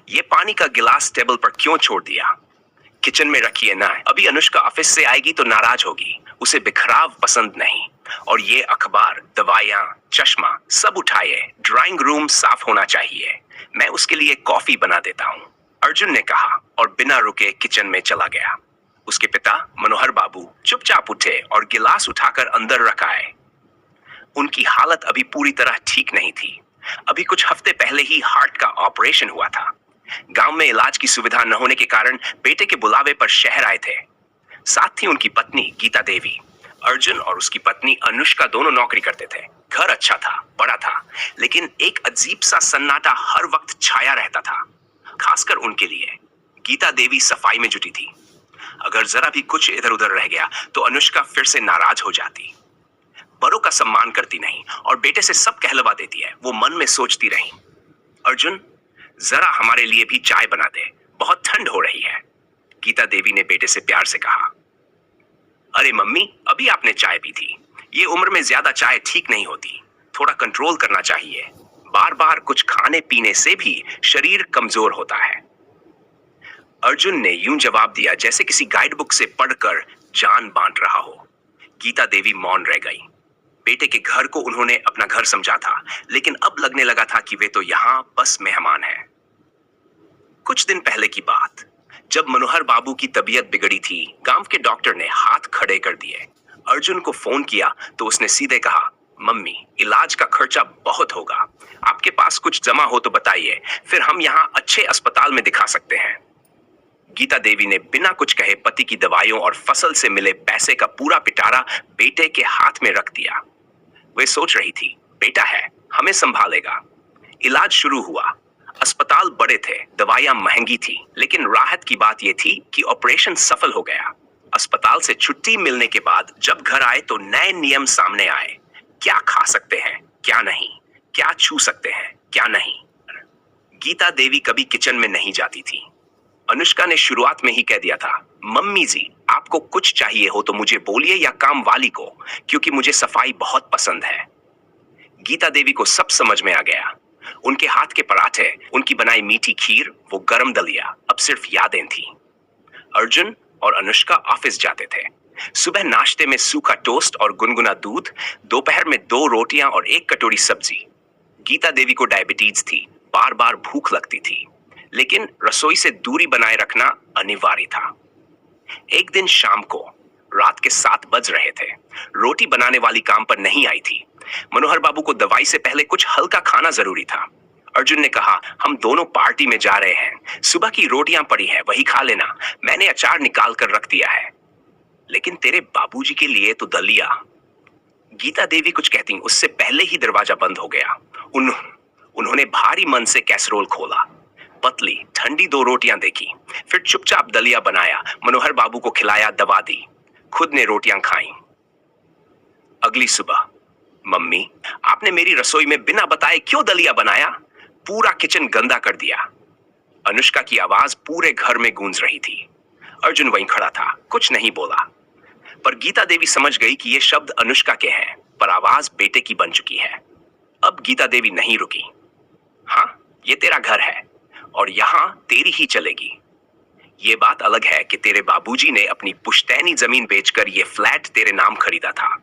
ये पानी का गिलास टेबल पर क्यों छोड़ दिया? किचन में रखिए ना, अभी अनुष्का ऑफिस से आएगी तो नाराज होगी। उसे बिखराव पसंद नहीं। और ये अखबार, दवाइयाँ, चश्मा सब उठाइए। ड्राइंग रूम साफ होना चाहिए। मैं उसके लिए कॉफी बना देता हूँ, अर्जुन ने कहा और बिना रुके किचन में चला गया। उसके पिता मनोहर बाबू चुपचाप उठे और गिलास उठाकर अंदर रख आए। उनकी हालत अभी पूरी तरह ठीक नहीं थी। अभी कुछ हफ्ते पहले ही हार्ट का ऑपरेशन हुआ था। गांव में इलाज की सुविधा न होने के कारण बेटे के बुलावे पर शहर आए थे। साथ ही उनकी पत्नी गीता देवी। अर्जुन और उसकी पत्नी अनुष्का दोनों नौकरी करते थे। घर अच्छा था, बड़ा था, लेकिन एक अजीब सा सन्नाटा हर वक्त छाया रहता था, खासकर उनके लिए। गीता देवी सफाई में जुटी थी। अगर जरा भी कुछ इधर उधर रह गया तो अनुष्का फिर से नाराज हो जाती। बड़ों का सम्मान करती नहीं और बेटे से सब कहलवा देती है। वो मन में सोचती रही, अर्जुन जरा हमारे लिए भी चाय बना दे, बहुत ठंड हो रही है। गीता देवी ने बेटे से प्यार से कहा। अरे मम्मी, अभी आपने चाय पी थी। ये उम्र में ज्यादा चाय ठीक नहीं होती, थोड़ा कंट्रोल करना चाहिए। बार बार कुछ खाने पीने से भी शरीर कमजोर होता है। अर्जुन ने यूं जवाब दिया जैसे किसी गाइड बुक से पढ़कर जान बांट रहा हो। गीता देवी मौन रह गई। बेटे के घर को उन्होंने अपना घर समझा था, लेकिन अब लगने लगा था कि वे तो यहाँ बस मेहमान हैं। कुछ दिन पहले की बात, जब मनोहर बाबू की तबीयत बिगड़ी थी, गांव के डॉक्टर ने हाथ खड़े कर दिए। अर्जुन को फोन किया तो उसने सीधे कहा, मम्मी इलाज का खर्चा बहुत होगा, आपके पास कुछ जमा हो तो बताइए, फिर हम यहाँ अच्छे अस्पताल में दिखा सकते हैं। गीता देवी ने बिना कुछ कहे पति की दवाइयों और फसल से मिले पैसे का पूरा पिटारा बेटे के हाथ में रख दिया। वे सोच रही थी, बेटा है, हमें संभालेगा। इलाज शुरू हुआ। अस्पताल बड़े थे, दवाइयां महंगी थी, लेकिन राहत की बात यह थी कि ऑपरेशन सफल हो गया। अस्पताल से छुट्टी मिलने के बाद जब घर आए तो नए नियम सामने आए। क्या खा सकते हैं, क्या नहीं, क्या छू सकते हैं, क्या नहीं। गीता देवी कभी किचन में नहीं जाती थी। अनुष्का ने शुरुआत में ही कह दिया था, मम्मी जी आपको कुछ चाहिए हो तो मुझे बोलिए या काम वाली को, क्योंकि मुझे सफाई बहुत पसंद है। गीता देवी को सब समझ में आ गया। उनके हाथ के पराठे, उनकी बनाई मीठी खीर, वो गरम दलिया अब सिर्फ यादें थी। अर्जुन और अनुष्का ऑफिस जाते थे। सुबह नाश्ते में सूखा टोस्ट और गुनगुना दूध, दोपहर में 2 रोटियां और 1 कटोरी सब्जी। गीता देवी को डायबिटीज थी, बार बार भूख लगती थी, लेकिन रसोई से दूरी बनाए रखना अनिवार्य था। एक दिन शाम को, रात के 7 बज रहे थे, रोटी बनाने वाली काम पर नहीं आई थी। मनोहर बाबू को दवाई से पहले कुछ हल्का खाना जरूरी था। अर्जुन ने कहा, हम दोनों पार्टी में जा रहे हैं, सुबह की रोटियां पड़ी है, वही खा लेना, मैंने अचार निकाल कर रख दिया है। लेकिन तेरे बाबूजी के लिए तो दलिया। गीता देवी कुछ कहती, उससे पहले ही दरवाजा बंद हो गया। उन्होंने भारी मन से कैसरोल खोला, पतली ठंडी 2 रोटियां देखी, फिर चुपचाप दलिया बनाया, मनोहर बाबू को खिलाया, दवा दी, खुद ने रोटियां खाई। अगली सुबह, मम्मी आपने मेरी रसोई में बिना बताए क्यों दलिया बनाया? पूरा किचन गंदा कर दिया। अनुष्का की आवाज पूरे घर में गूंज रही थी। अर्जुन वहीं खड़ा था, कुछ नहीं बोला। पर गीता देवी समझ गई कि ये शब्द अनुष्का के हैं, पर आवाज बेटे की बन चुकी है। अब गीता देवी नहीं रुकी। हाँ, ये तेरा घर है और यहां तेरी ही चलेगी। ये बात अलग है कि तेरे बाबूजी ने अपनी पुश्तैनी जमीन बेचकर ये फ्लैट तेरे नाम खरीदा था।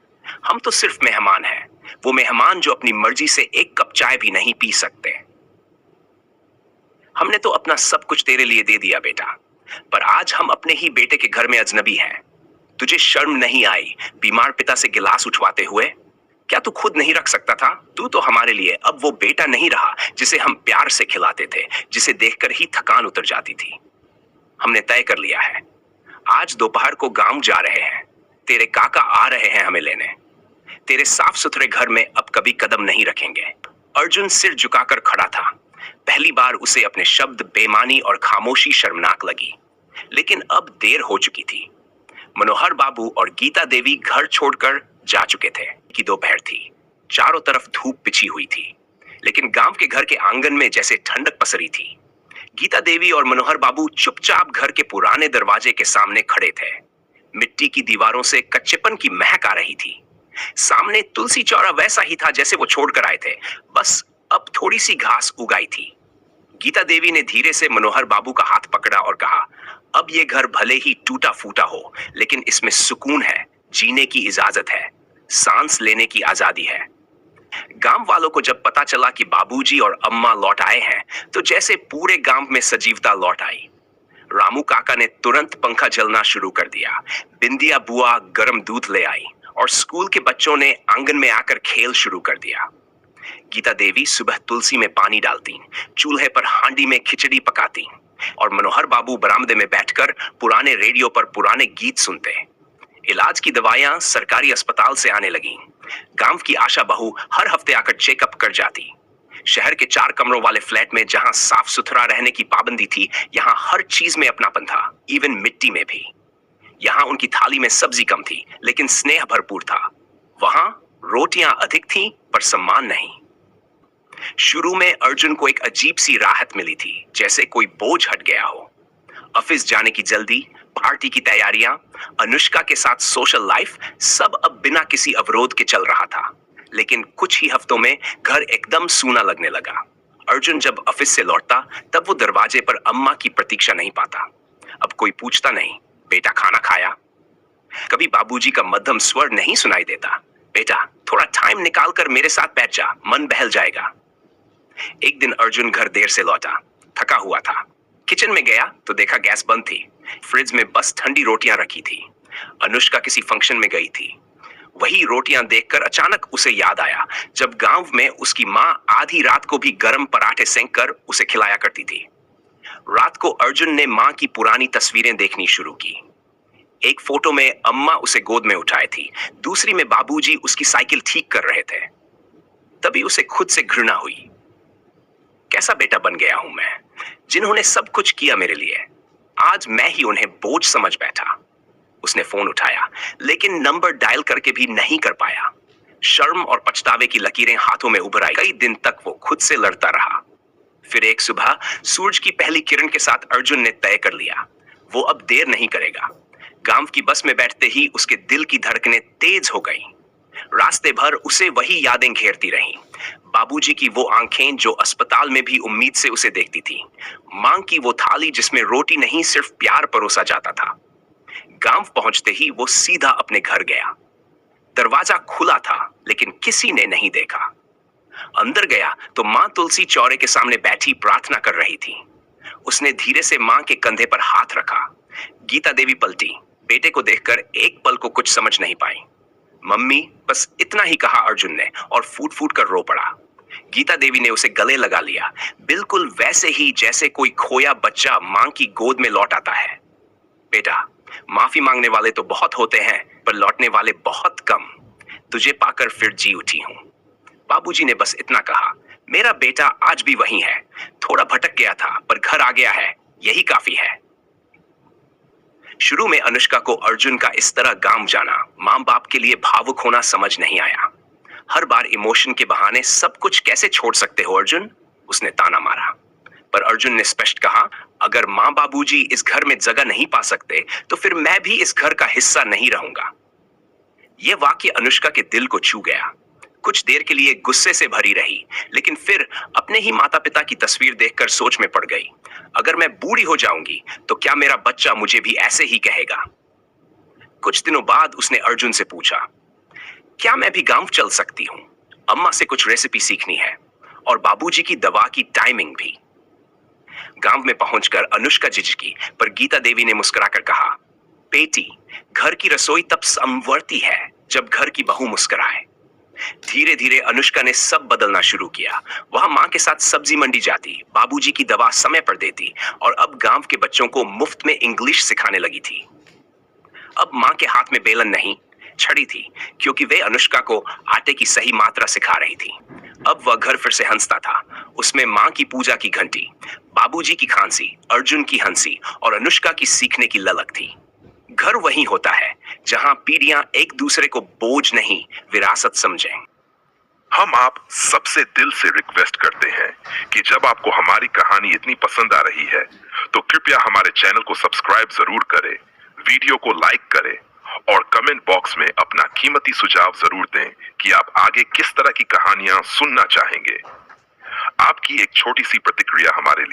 हम तो सिर्फ मेहमान हैं, वो मेहमान जो अपनी मर्जी से 1 कप चाय भी नहीं पी सकते। हमने तो अपना सब कुछ तेरे लिए दे दिया बेटा, पर आज हम अपने ही बेटे के घर में अजनबी हैं। तुझे शर्म नहीं आई बीमार पिता से गिलास उठवाते हुए? क्या तू खुद नहीं रख सकता था? तू तो हमारे लिए अब वो बेटा नहीं रहा जिसे हम प्यार से खिलाते थे, जिसे देखकर ही थकान उतर जाती थी। हमने तय कर लिया है, आज दोपहर को गांव जा रहे हैं, तेरे काका आ रहे हैं हमें लेने। तेरे साफ सुथरे घर में अब कभी कदम नहीं रखेंगे। अर्जुन सिर झुकाकर खड़ा था। पहली बार उसे अपने शब्द बेमानी और खामोशी शर्मनाक लगी, लेकिन अब देर हो चुकी थी। मनोहर बाबू और गीता देवी घर छोड़कर जा चुके थे कि दोपहर थी। चारों तरफ धूप पिछी हुई थी, लेकिन गांव के घर के आंगन में जैसे ठंडक पसरी थी। गीता देवी और मनोहर बाबू चुपचाप घर के पुराने दरवाजे के सामने खड़े थे। मिट्टी की दीवारों से कच्चेपन की महक आ रही थी। सामने तुलसी चौरा वैसा ही था जैसे वो छोड़कर आए थे, बस अब थोड़ी सी घास उगाई थी। गीता देवी ने धीरे से मनोहर बाबू का हाथ पकड़ा और कहा, अब ये घर भले ही टूटा फूटा हो, लेकिन इसमें सुकून है, जीने की इजाजत है, सांस लेने की आजादी है। गांव वालों को जब पता चला कि बाबूजी और अम्मा लौट आए हैं, तो जैसे पूरे गांव में सजीवता लौट आई। रामू काका ने तुरंत पंखा चलना शुरू कर दिया, बिंदिया बुआ गर्म दूध ले आई और स्कूल के बच्चों ने आंगन में आकर खेल शुरू कर दिया। गीता देवी सुबह तुलसी में पानी डालती, चूल्हे पर हांडी में खिचड़ी पकाती और मनोहर बाबू बरामदे में बैठकर पुराने रेडियो पर पुराने गीत सुनते। इलाज की दवाइयां सरकारी अस्पताल से आने लगी। गांव की आशा बहू हर हफ्ते आकर चेकअप कर जाती। शहर के 4 कमरों वाले फ्लैट में जहां साफ सुथरा रहने की पाबंदी थी, यहां हर चीज में अपनापन था, इवन मिट्टी में भी। यहां उनकी थाली में सब्जी कम थी, लेकिन स्नेह भरपूर था। वहां रोटियां अधिक थीं, पर सम्मान नहीं। शुरू में अर्जुन को एक अजीब सी राहत मिली थी, जैसे कोई बोझ हट गया हो। ऑफिस जाने की जल्दी, पार्टी की तैयारियां, अनुष्का के साथ सोशल लाइफ, सब अब बिना किसी अवरोध के चल रहा था। लेकिन कुछ ही हफ्तों में घर एकदम सूना लगने लगा। अर्जुन जब ऑफिस से लौटता, तब वो दरवाजे पर अम्मा की प्रतीक्षा नहीं पाता। अब कोई पूछता नहीं, बेटा खाना खाया? कभी बाबूजी का मध्यम स्वर नहीं सुनाई देता, बेटा थोड़ा टाइम निकाल कर मेरे साथ बैठ जा, मन बहल जाएगा। एक दिन अर्जुन घर देर से लौटा, थका हुआ था। किचन में गया तो देखा गैस बंद थी, फ्रिज में बस ठंडी रोटियां रखी थी। अनुष्का किसी फंक्शन में गई थी। वही रोटियां देखकर अचानक उसे याद आया, जब गांव में उसकी माँ आधी रात को भी गर्म पराठे सेंक कर उसे खिलाया करती थी। रात को अर्जुन ने माँ की पुरानी तस्वीरें देखनी शुरू की। एक फोटो में अम्मा उसे गोद में उठाए थी, दूसरी में बाबूजी उसकी साइकिल ठीक कर रहे थे। तभी उसे खुद से घृणा हुई। कैसा बेटा बन गया हूं मैं, जिन्होंने सब कुछ किया मेरे लिए, आज मैं ही उन्हें बोझ समझ बैठा। उसने फोन उठाया, लेकिन नंबर डायल करके भी नहीं कर पाया। शर्म और पछतावे की लकीरें हाथों में उभर आई। कई दिन तक वो खुद से लड़ता रहा। फिर एक सुबह सूरज की पहली किरण के साथ अर्जुन ने तय कर लिया, वो अब देर नहीं करेगा। गांव की बस में बैठते ही उसके दिल की धड़कनें तेज हो गईं। रास्ते भर उसे वही यादें घेरती रहीं। बाबूजी की वो आंखें जो अस्पताल में भी उम्मीद से उसे देखती थी, मां की वो थाली जिसमें रोटी नहीं सिर्फ प्यार परोसा जाता था। गांव पहुंचते ही वो सीधा अपने घर गया। दरवाजा खुला था, लेकिन किसी ने नहीं देखा। अंदर गया तो मां तुलसी चौरे के सामने बैठी प्रार्थना कर रही थी। उसने धीरे से मां के कंधे पर हाथ रखा। गीता देवी पलटी, बेटे को देखकर एक पल को कुछ समझ नहीं पाई। मम्मी, बस इतना ही कहा अर्जुन ने और फूट फूट कर रो पड़ा। गीता देवी ने उसे गले लगा लिया, बिल्कुल वैसे ही जैसे कोई खोया बच्चा मां की गोद में लौट आता है। बेटा, माफी मांगने वाले तो बहुत होते हैं, पर लौटने वाले बहुत कम। तुझे पाकर फिर जी उठी हूं। बाबूजी ने बस इतना कहा, मेरा बेटा आज भी वही है, थोड़ा भटक गया था पर घर आ गया है, यही काफी है। शुरू में अनुष्का को अर्जुन का इस तरह गांव जाना, मां बाप के लिए भावुक होना समझ नहीं आया। हर बार इमोशन के बहाने सब कुछ कैसे छोड़ सकते हो अर्जुन, उसने ताना मारा। पर अर्जुन ने स्पष्ट कहा, अगर मां बाबूजी इस घर में जगह नहीं पा सकते, तो फिर मैं भी इस घर का हिस्सा नहीं रहूंगा। यह वाक्य अनुष्का के दिल को छू गया। कुछ देर के लिए गुस्से से भरी रही, लेकिन फिर अपने ही माता पिता की तस्वीर देखकर सोच में पड़ गई, अगर मैं बूढ़ी हो जाऊंगी तो क्या मेरा बच्चा मुझे भी ऐसे ही कहेगा। कुछ दिनों बाद उसने अर्जुन से पूछा, क्या मैं भी गांव चल सकती हूं? अम्मा से कुछ रेसिपी सीखनी है और बाबूजी की दवा की टाइमिंग भी। गांव में पहुंचकर अनुष्का झिझकी, पर गीता देवी ने मुस्कुराकर कहा, बेटी, घर की रसोई तब संवरती है जब घर की बहू मुस्कुराए। धीरे धीरे अनुष्का ने सब बदलना शुरू किया। वह मां के साथ सब्जी मंडी जाती, बाबूजी की दवा समय पर देती और अब गांव के बच्चों को मुफ्त में इंग्लिश सिखाने लगी थी। अब मां के हाथ में बेलन नहीं, छड़ी थी, क्योंकि वे अनुष्का को आटे की सही मात्रा सिखा रही थी। अब वह घर फिर से हंसता था। उसमें मां की पूजा की घंटी, बाबूजी की खांसी, अर्जुन की हंसी और अनुष्का की सीखने की ललक थी। घर वही होता है जहां पीढ़ियां एक दूसरे को बोझ नहीं, विरासत समझें। हम आप सबसे दिल से रिक्वेस्ट करते हैं कि जब आपको हमारी कहानी इतनी पसंद आ रही है, तो कृपया हमारे चैनल को सब्सक्राइब जरूर करें, वीडियो को लाइक करें और कमेंट बॉक्स में अपना कीमती सुझाव जरूर दें कि आप आगे किस तरह की कहानियां सुनना चाहेंगे। आपकी एक छोटी सी प्रतिक्रिया हमारे